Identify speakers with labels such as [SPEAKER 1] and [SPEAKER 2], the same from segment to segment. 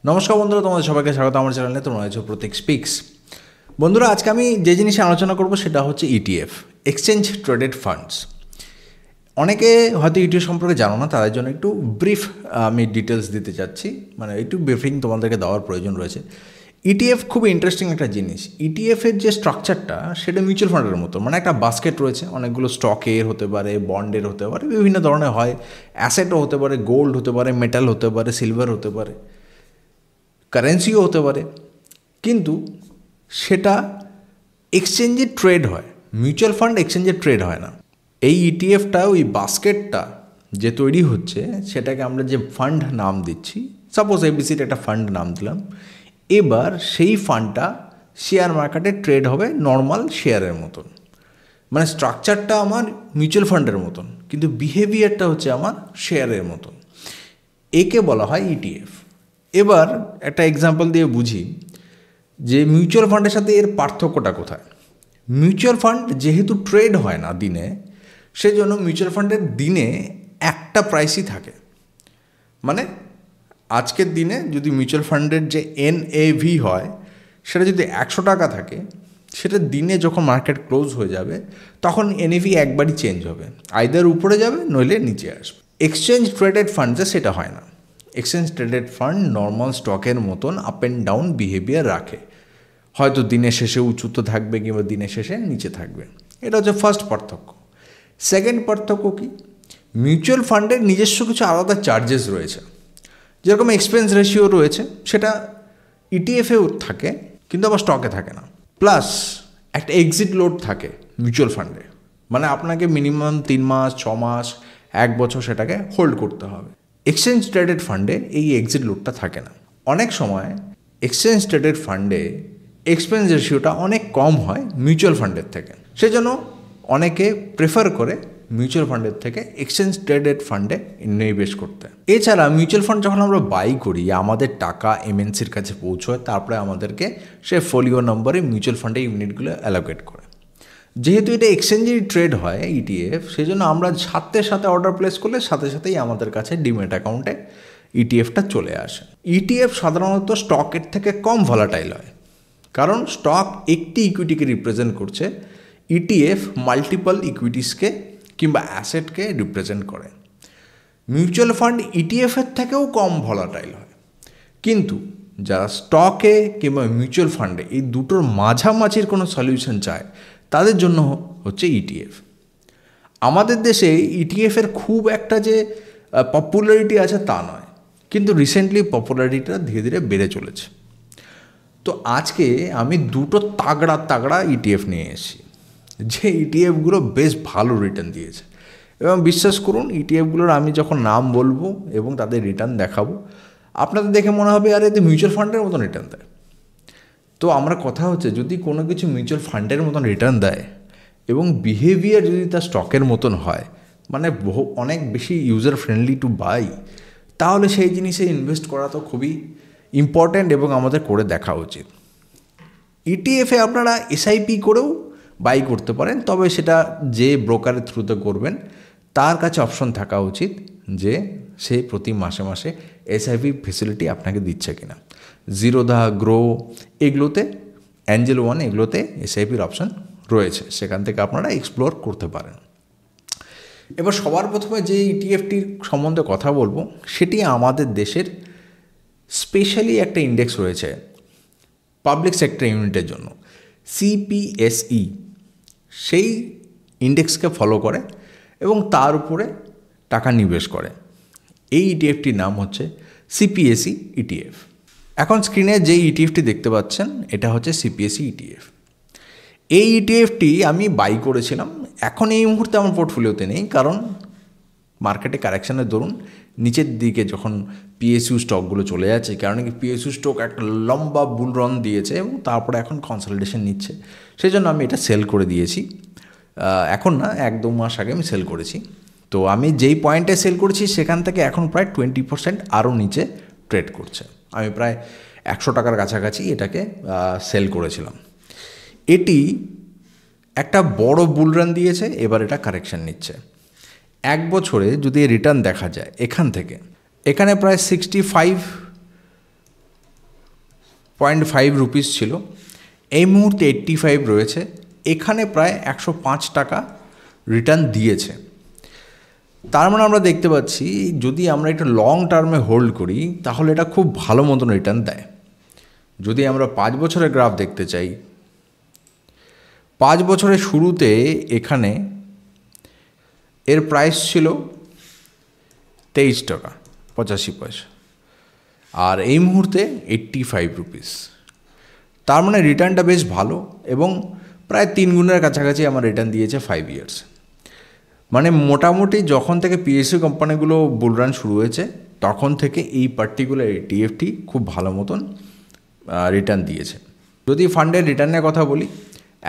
[SPEAKER 1] নমস্কার বন্ধুরা, তোমাদের সবাইকে স্বাগত আমার চ্যানেলে। তোমরা আছো প্রতীক স্পিক্স। বন্ধুরা, আজকে আমি যে জিনিসে আলোচনা করব সেটা হচ্ছে ইটিএফ, এক্সচেঞ্জ ট্রেডেড ফান্ডস। অনেকে হয়তো ইটিএফ সম্পর্কে জানো না, তাদের জন্য একটু ব্রিফ আমি ডিটেলস দিতে চাচ্ছি, মানে একটু ব্রিফিং তোমাদেরকে দেওয়ার প্রয়োজন রয়েছে। ইটিএফ খুব ইন্টারেস্টিং একটা জিনিস। ইটিএফের যে স্ট্রাকচারটা সেটা মিউচুয়াল ফান্ডের মতো, মানে একটা বাস্কেট রয়েছে, অনেকগুলো স্টকের হতে পারে, বন্ডের হতে পারে, বিভিন্ন ধরনের হয়, অ্যাসেটও হতে পারে, গোল্ড হতে পারে, মেটাল হতে পারে, সিলভার হতে পারে, কারেন্সিও হতে পারে, কিন্তু সেটা এক্সচেঞ্জে ট্রেড হয়। মিউচুয়াল ফান্ড এক্সচেঞ্জে ট্রেড হয় না। এই ইটিএফটা, ওই বাস্কেটটা যে তৈরি হচ্ছে সেটাকে আমরা যে ফান্ড নাম দিচ্ছি, সাপোজ এবিসির একটা ফান্ড নাম দিলাম, এবার সেই ফান্ডটা শেয়ার মার্কেটে ট্রেড হবে নর্মাল শেয়ারের মতন। মানে স্ট্রাকচারটা আমার মিউচুয়াল ফান্ডের মতন, কিন্তু বিহেভিয়ারটা হচ্ছে আমার শেয়ারের মতন। একে বলা হয় ইটিএফ। এবার একটা এক্সাম্পল দিয়ে বুঝি যে মিউচুয়াল ফান্ডের সাথে এর পার্থক্যটা কোথায়। মিউচুয়াল ফান্ড যেহেতু ট্রেড হয় না দিনে, সেজন্য মিউচুয়াল ফান্ডের দিনে একটা প্রাইসই থাকে। মানে আজকের দিনে যদি মিউচুয়াল ফান্ডের যে এনএভি হয় সেটা যদি 100 টাকা থাকে, সেটা দিনে যখন মার্কেট ক্লোজ হয়ে যাবে তখন এনএভি একবারই চেঞ্জ হবে, আইদার উপরে যাবে নইলে নিচে আসবে। এক্সচেঞ্জ ট্রেডেড ফান্ডে সেটা হয় না। এক্সচেঞ্জ ট্রেডেড ফান্ড নর্মাল স্টকের মতন আপ অ্যান্ড ডাউন বিহেভিয়ার রাখে, হয়তো দিনের শেষে উঁচুতে থাকবে কিংবা দিনের শেষে নিচে থাকবে। এটা হচ্ছে ফার্স্ট পার্থক্য। সেকেন্ড পার্থক্য কি, মিউচুয়াল ফান্ডের নিজস্ব কিছু আলাদা চার্জেস রয়েছে, যেরকম এক্সপেন্স রেশিও রয়েছে, সেটা ইটিএফেও থাকে কিন্তু আবার স্টকে থাকে না। প্লাস একটা এক্সিট লোড থাকে মিউচুয়াল ফান্ডে, মানে আপনাকে মিনিমাম 3 মাস, 6 মাস, 1 বছর সেটাকে হোল্ড করতে হবে। এক্সচেঞ্জ ট্রেডেড ফান্ডে এই এক্সিট লোডটা থাকে না। অনেক সময় এক্সচেঞ্জ ট্রেডেড ফান্ডে এক্সপেন্স রেশিওটা অনেক কম হয় মিউচুয়াল ফান্ডের থেকে, সেজন্য অনেকে প্রেফার করে মিউচুয়াল ফান্ডের থেকে এক্সচেঞ্জ ট্রেডেড ফান্ডে নিবেশ করতে। এছাড়া মিউচুয়াল ফান্ড যখন আমরা বাই করি, আমাদের টাকা এমএনসির কাছে পৌঁছয়, তারপরে আমাদেরকে সে ফোলিও নম্বরে মিউচুয়াল ফান্ডে ইউনিটগুলো অ্যালোকেট করে। যেহেতু এটা এক্সচেঞ্জেই ট্রেড হয় ইটিএফ, সেই জন্য আমরা সাথে সাথে অর্ডার প্লেস করলে সাথে সাথেই আমাদের কাছে ডিমেট অ্যাকাউন্টে ইটিএফটা চলে আসে। ইটিএফ সাধারণত স্টকের থেকে কম ভলাটাইল হয়, কারণ স্টক একটি ইকুইটিকে রিপ্রেজেন্ট করছে, ইটিএফ মাল্টিপল ইকুইটিসকে কিংবা অ্যাসেটকে রিপ্রেজেন্ট করে। মিউচুয়াল ফান্ড ইটিএফের থেকেও কম ভলাটাইল হয়, কিন্তু যারা স্টকে কিংবা মিউচুয়াল ফান্ডে এই দুটোর মাঝামাঝির কোনো সলিউশন চায়, তাদের জন্য হচ্ছে ইটিএফ। আমাদের দেশে ইটিএফের খুব একটা যে পপুলারিটি আছে তা নয়, কিন্তু রিসেন্টলি পপুলারিটিটা ধীরে ধীরে বেড়ে চলেছে। তো আজকে আমি দুটো তাগড়া তাগড়া ইটিএফ নিয়ে এসেছি, যে ইটিএফগুলো বেশ ভালো রিটার্ন দিয়েছে। এবং বিশ্বাস করুন, ইটিএফগুলোর আমি যখন নাম বলবো এবং তাদের রিটার্ন দেখাবো, আপনাদের দেখে মনে হবে আরে এতে মিউচুয়াল ফান্ডের মতন রিটার্ন দেয়। তো আমরা কথা হচ্ছে, যদি কোনো কিছু মিউচুয়াল ফান্ডের মতন রিটার্ন দেয় এবং বিহেভিয়ার যদি তার স্টকের মতন হয়, মানে অনেক বেশি ইউজার ফ্রেন্ডলি টু বাই, তাহলে সেই জিনিসে ইনভেস্ট করা তো খুবই ইম্পর্ট্যান্ট এবং আমাদের করে দেখা উচিত। ইটিএফে আপনারা এসআইপি করেও বাই করতে পারেন, তবে সেটা যে ব্রোকারের থ্রুতে করবেন তার কাছে অপশন থাকা উচিত যে সে প্রতি মাসে মাসে এসআইপি ফেসিলিটি আপনাকে দিচ্ছে কিনা। জিরোধা, গ্রো, এগুলোতে, অ্যাঞ্জেল ওয়ান, এগুলোতে এসআইপির অপশন রয়েছে, সেখান থেকে আপনারা এক্সপ্লোর করতে পারেন। এবার সবার প্রথমে যে ইটিএফটির সম্বন্ধে কথা বলবো, সেটি আমাদের দেশের স্পেশালি একটা ইন্ডেক্স রয়েছে পাবলিক সেক্টর ইউনিটের জন্য, সিপিএসই। সেই ইন্ডেক্সকে ফলো করে এবং তার উপরে টাকা নিবেশ করে। এই ইটিএফটির নাম হচ্ছে সিপিএসই ইটিএফ। এখন স্ক্রিনে যে ইটিএফটি দেখতে পাচ্ছেন, এটা হচ্ছে সিপিএসই ইটিএফ। এই ইটিএফটি আমি বাই করেছিলাম, এখন এই মুহূর্তে আমার পোর্টফোলিওতে নেই, কারণ মার্কেটে কারেকশানের দরুন নিচের দিকে যখন পিএসইউ স্টকগুলো চলে যাচ্ছে, কারণ কি পিএসইউ স্টক একটা লম্বা বুল রান দিয়েছে এবং তারপরে এখন কনসলিডেশন নিচ্ছে, সেই জন্য আমি এটা সেল করে দিয়েছি। এখন না, 1-2 মাস আগে আমি সেল করেছি। তো আমি যেই পয়েন্টে সেল করেছি সেখান থেকে এখন প্রায় 20% আরও নিচে ট্রেড করছে। আমি প্রায় 100 টাকার কাছাকাছি এটাকে সেল করেছিলাম। এটি একটা বড় বুল রান দিয়েছে, এবার এটা কারেকশান নিচ্ছে। 1 বছরে যদি রিটার্ন দেখা যায় এখান থেকে, এখানে প্রায় 65 0.5 ছিল, এই মুহূর্তে 85 রয়েছে। এখানে প্রায় 105 টাকা রিটার্ন দিয়েছে। তার মানে আমরা দেখতে পাচ্ছি যদি আমরা একটু লং টার্মে হোল্ড করি তাহলে এটা খুব ভালো মতন রিটার্ন দেয়। যদি আমরা 5 বছরের গ্রাফ দেখতে চাই, 5 বছরের শুরুতে এখানে এর প্রাইস ছিল 23 টাকা 85 পয়সা, আর এই মুহূর্তে 85 রুপিস। তার মানে রিটার্নটা বেশ ভালো এবং প্রায় 3 গুণের কাছাকাছি আমার রিটার্ন দিয়েছে 5 ইয়ার্স। মানে মোটামুটি যখন থেকে পিএসইউ কোম্পানিগুলো বুলরান শুরু হয়েছে তখন থেকে এই পার্টিকুলার ইটিএফটি খুব ভালো মতন রিটার্ন দিয়েছে। যদি ফান্ডের রিটার্নের কথা বলি,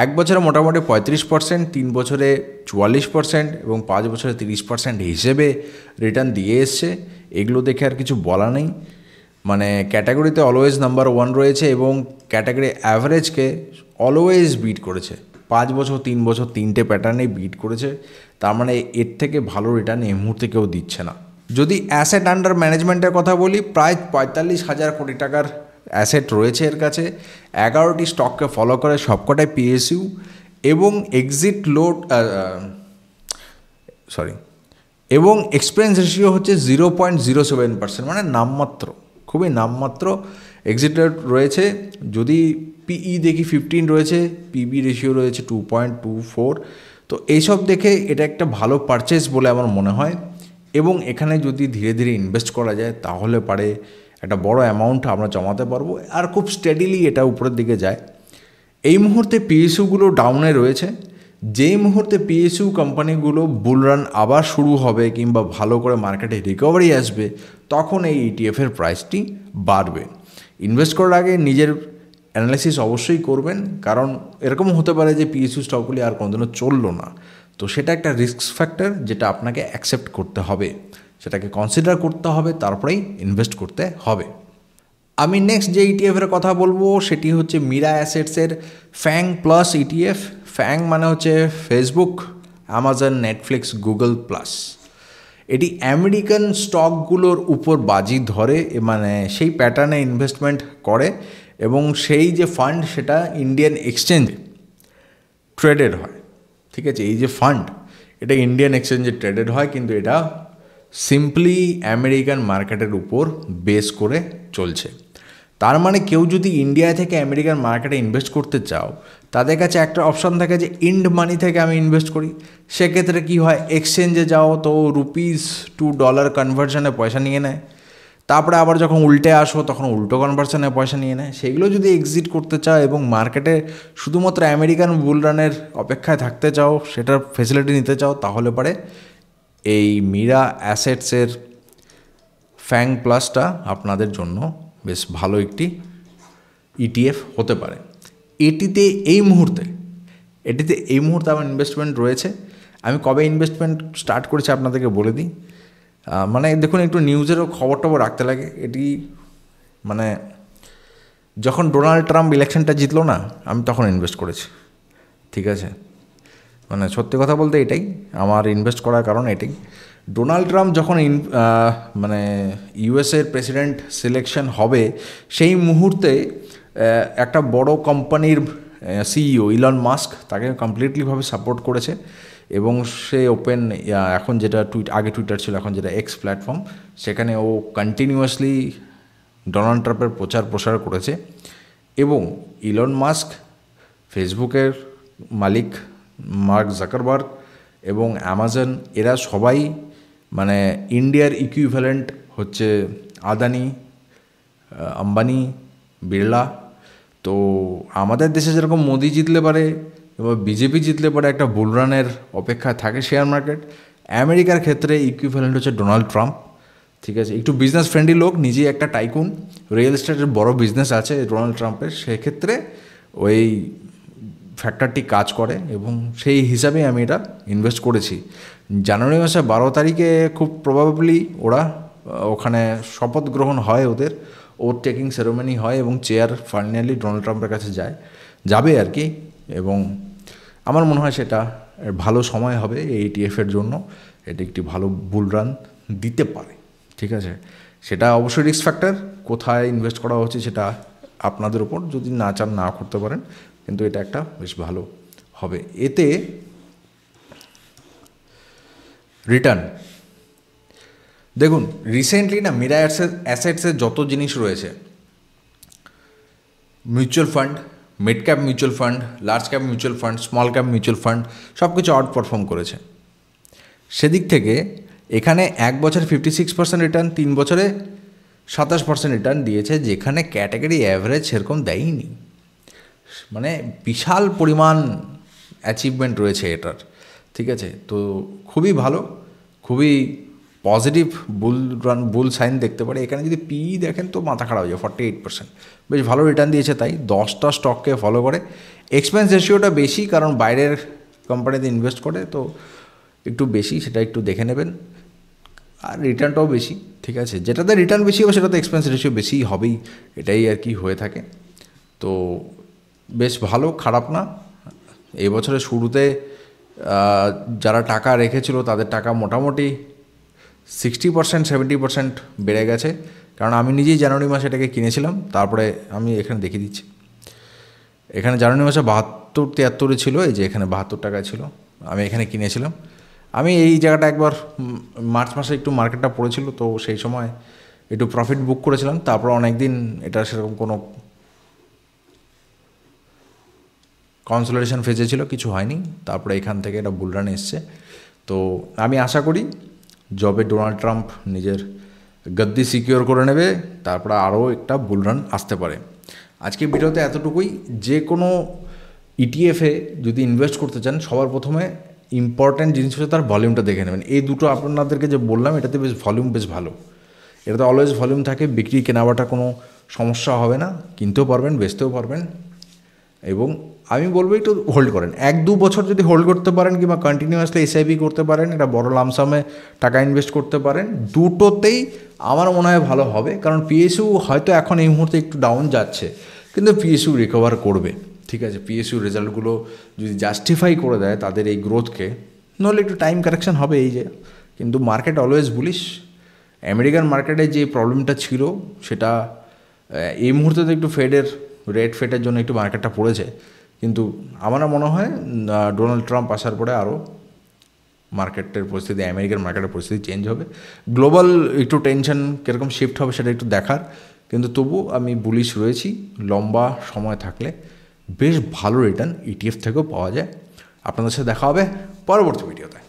[SPEAKER 1] 1 বছরে মোটামুটি 35%, 3 বছরে 44% এবং 5 বছরে 30% হিসেবে রিটার্ন দিয়ে এসছে। এগুলো দেখে আর কিছু বলা নেই। মানে ক্যাটাগরিতে অলওয়েজ নাম্বার 1 রয়েছে এবং ক্যাটাগরি অ্যাভারেজকে অলওয়েজ বিট করেছে। 5 বছর 3 বছর 3টে প্যাটার্নেই বিট করেছে। তার মানে এর থেকে ভালো রিটার্ন এই মুহূর্তে কেউ দিচ্ছে না। যদি অ্যাসেট আন্ডার ম্যানেজমেন্টের কথা বলি, প্রায় 45,000 কোটি টাকার অ্যাসেট রয়েছে এর কাছে। 11টি স্টককে ফলো করে, সবকটাই পিএসইউ এবং এবং এক্সপেন্স রেশিও হচ্ছে 0.07%, মানে নামমাত্র, খুবই নামমাত্র এক্সিট রেট রয়েছে। যদি পিই দেখি 15 রয়েছে, পিবি রেশিও রয়েছে 2.24। তো এইসব দেখে এটা একটা ভালো পারচেস বলে আমার মনে হয়। এবং এখানে যদি ধীরে ধীরে ইনভেস্ট করা যায় তাহলে পারে একটা বড় অ্যামাউন্ট আমরা জমাতে পারবো আর খুব স্টেডিলি এটা উপরের দিকে যায়। এই মুহূর্তে পিএসইউগুলো ডাউনে রয়েছে। যেই মুহূর্তে পিএসইউ কোম্পানিগুলো বুলরান আবার শুরু হবে কিংবা ভালো করে মার্কেটে রিকভারি আসবে তখন এই ইটিএফের প্রাইসটি বাড়বে। ইনভেস্ট করার আগে নিজের অ্যানালাইসিস অবশ্যই করবেন, কারণ এরকম হতে পারে যে পিএসইউ স্টকগুলি আর কোনোদিনও চললো না। তো সেটা একটা রিস্ক ফ্যাক্টর যেটা আপনাকে অ্যাকসেপ্ট করতে হবে, সেটাকে কনসিডার করতে হবে, তারপরেই ইনভেস্ট করতে হবে। আমি নেক্সট যে ইটিএফের কথা বলবো সেটি হচ্ছে মিরা অ্যাসেটসের ফ্যাং প্লাস ইটিএফ। ফ্যাং মানে হচ্ছে Facebook, Amazon, Netflix, Google plus. এটি আমেরিকান স্টকগুলোর উপর বাজি ধরে, মানে সেই প্যাটার্নে ইনভেস্টমেন্ট করে এবং সেই যে ফান্ড সেটা ইন্ডিয়ান এক্সচেঞ্জে ট্রেডেড হয়। ঠিক আছে, এই যে ফান্ড এটা ইন্ডিয়ান এক্সচেঞ্জে ট্রেডেড হয়, কিন্তু এটা সিম্পলি আমেরিকান মার্কেটের উপর বেস করে চলছে। তার মানে কেউ যদি ইন্ডিয়া থেকে আমেরিকান মার্কেটে ইনভেস্ট করতে চাও, তাদের কাছে একটা অপশান থাকে যে ইন্ড মানি থেকে আমি ইনভেস্ট করি। সেক্ষেত্রে কী হয়, এক্সচেঞ্জে যাও তো রুপিস টু ডলার কনভার্সনে পয়সা নিয়ে নেয়, তারপরে আবার যখন উল্টে আসো তখন উল্টো কনভার্সনে পয়সা নিয়ে নেয়। সেগুলো যদি এক্সিট করতে চাও এবং মার্কেটে শুধুমাত্র আমেরিকান বুলরানের অপেক্ষায় থাকতে চাও, সেটার ফেসিলিটি নিতে চাও, তাহলে পরে এই মিরা অ্যাসেটসের ফ্যাং প্লাসটা আপনাদের জন্য বেশ ভালো একটি ইটিএফ হতে পারে। এটিতে এই মুহূর্তে আমার ইনভেস্টমেন্ট রয়েছে। আমি কবে ইনভেস্টমেন্ট স্টার্ট করেছি আপনাদেরকে বলে দিই। মানে দেখুন, একটু নিউজেরও খবর টবর রাখতে লাগে। এটি মানে যখন ডোনাল্ড ট্রাম্প ইলেকশনটা জিতলো না, আমি তখন ইনভেস্ট করেছি। ঠিক আছে, মানে সত্যি কথা বলতে এটাই আমার ইনভেস্ট করার কারণ। এটাই ডোনাল্ড ট্রাম্প যখন মানে ইউএসএর প্রেসিডেন্ট সিলেকশন হবে, সেই মুহূর্তে একটা বড় কোম্পানির সিইও ইলন মাস্ক তাকে কমপ্লিটলিভাবে সাপোর্ট করেছে এবং সে ওপেন, এখন যেটা আগে টুইটার ছিল, এখন যেটা এক্স প্ল্যাটফর্ম, সেখানে ও কন্টিনিউয়াসলি ডোনাল্ড ট্রাম্পের প্রচার করেছে। এবং ইলন মাস্ক, ফেসবুকের মালিক মার্ক জাকারবার্গ এবং অ্যামাজন, এরা সবাই মানে ইন্ডিয়ার ইকুইভ্যালেন্ট হচ্ছে আদানি, আম্বানি, বিড়লা। তো আমাদের দেশে যেরকম মোদি জিতলে পারে এবার বিজেপি জিতলে পারে একটা বুলরানের অপেক্ষায় থাকে শেয়ার মার্কেট, আমেরিকার ক্ষেত্রে ইকুইভ্যালেন্ট হচ্ছে ডোনাল্ড ট্রাম্প। ঠিক আছে, একটু বিজনেস ফ্রেন্ডলি লোক, নিজেই একটা টাইকুন, রিয়েল এস্টেটের বড় বিজনেস আছে ডোনাল্ড ট্রাম্পের, সেক্ষেত্রে ওই ফ্যাক্টরটি কাজ করে এবং সেই হিসাবেই আমি এটা ইনভেস্ট করেছি। জানুয়ারি মাসের 12 তারিখে খুব প্রবাবলি ওখানে শপথ গ্রহণ হয়, ওর টেকিং সেরেমনি হয় এবং চেয়ার ফাইনালি ডোনাল্ড ট্রাম্পের কাছে যাবে আর কি। এবং আমার মনে হয় সেটা ভালো সময় হবে এই ইটিএফের জন্য, এটি একটি ভালো বুল রান দিতে পারে। ঠিক আছে, সেটা অবশ্যই রিস্ক ফ্যাক্টর, কোথায় ইনভেস্ট করা হচ্ছে সেটা আপনাদের উপর, যদি না চান না করতে পারেন, কিন্তু এটা একটা বেশ ভালো হবে। এতে রিটার্ন দেখুন, রিসেন্টলি না মিরা অ্যাসেটসের যত জিনিস রয়েছে, mutual fund, mid cap mutual fund, large cap mutual fund, small cap mutual fund, সব কিছু আউট পারফর্ম করেছে। সেদিক থেকে এখানে 1 বছরে 56% রিটার্ন, 3 বছরে 27% রিটার্ন দিয়েছে, যেখানে ক্যাটাগরি অ্যাভারেজ সেরকম দেয়নি। মানে বিশাল পরিমাণ অ্যাচিভমেন্ট রয়েছে এটার, ঠিক আছে। তো খুবই ভালো, খুবই পজিটিভ বুল সাইন দেখতে পারে। এখানে যদি পি দেখেন তো মাথা খারাপ হয়ে যায়, 48%, বেশ ভালো রিটার্ন দিয়েছে। তাই 10টা স্টককে ফলো করে। এক্সপেন্স রেশিওটা বেশি, কারণ বাইরের কোম্পানিতে ইনভেস্ট করে, তো একটু বেশি, সেটা একটু দেখে নেবেন। আর রিটার্নটাও বেশি, ঠিক আছে। যেটাতে রিটার্ন বেশি হবে সেটাতে এক্সপেন্স রেশিও বেশি হবেই, এটাই আর কি হয়ে থাকে। তো বেশ ভালো, খারাপ না। এই বছরের শুরুতে যারা টাকা রেখেছিল তাদের টাকা মোটামুটি 60% 70% বেড়ে গেছে, কারণ আমি নিজেই জানুয়ারি মাসে এটাকে কিনেছিলাম। তারপরে আমি এখানে দেখিয়ে দিচ্ছি, এখানে জানুয়ারি মাসে 72-73 ছিল, এই যে এখানে 72 টাকায় ছিল, আমি এখানে কিনেছিলাম। আমি এই জায়গাটা একবার মার্চ মাসে একটু মার্কেটটা পড়েছিল, তো সেই সময় একটু প্রফিট বুক করেছিলাম। তারপর অনেক দিন এটা সেরকম কোনো কনসোলিডেশন ফেজে ছিল, কিছু হয়নি। তারপরে এখান থেকে এটা বুলরান এসছে। তো আমি আশা করি যবে ডোনাল্ড ট্রাম্প নিজের গদ্দি সিকিওর করে নেবে, তারপরে আরও একটা বুলরান আসতে পারে। আজকে ভিডিওতে এতটুকুই। যে কোনো ইটিএফে যদি ইনভেস্ট করতে চান, সবার প্রথমে ইম্পর্ট্যান্ট জিনিস হচ্ছে তার ভলিউমটা দেখে নেবেন। এই দুটো আপনাদেরকে যে বললাম, এটাতে বেশ ভলিউম বেশ ভালো। এটাতে অলওয়েজ ভলিউম থাকে, বিক্রি কেনাবাটা কোনো সমস্যা হবে না, কিনতেও পারবেন, বেচতেও পারবেন। এবং আমি বলবো একটু হোল্ড করেন, 1-2 বছর যদি হোল্ড করতে পারেন, কিংবা কন্টিনিউয়াসলি এসআইপি করতে পারেন, এটা বড় লামসামে টাকা ইনভেস্ট করতে পারেন, দুটোতেই আমার মনে হয় ভালো হবে। কারণ পিএসইউ হয়তো এখন এই মুহূর্তে একটু ডাউন যাচ্ছে, কিন্তু পিএসইউ রিকভার করবে, ঠিক আছে। পিএসইউ রেজাল্টগুলো যদি জাস্টিফাই করে দেয় তাদের এই গ্রোথকে, নাহলে একটু টাইম কারেকশন হবে এই যে। কিন্তু মার্কেট অলওয়েজ বুলিশ। আমেরিকান মার্কেটে যে প্রবলেমটা ছিল সেটা এই মুহূর্তে তো একটু রেট ফেডের জন্য একটু মার্কেটটা পড়েছে, কিন্তু আমার মনে হয় ডোনাল্ড ট্রাম্প আসার পরে আরও মার্কেটের পরিস্থিতি, আমেরিকার মার্কেটের পরিস্থিতি চেঞ্জ হবে। গ্লোবাল একটু টেনশন কীরকম শিফট হবে সেটা একটু দেখার, কিন্তু তবু আমি বুলিশ রয়েছি। লম্বা সময় থাকলে বেশ ভালো রিটার্ন ইটিএফ থেকেও পাওয়া যায়। আপনাদের সাথে দেখা হবে পরবর্তী ভিডিওতে।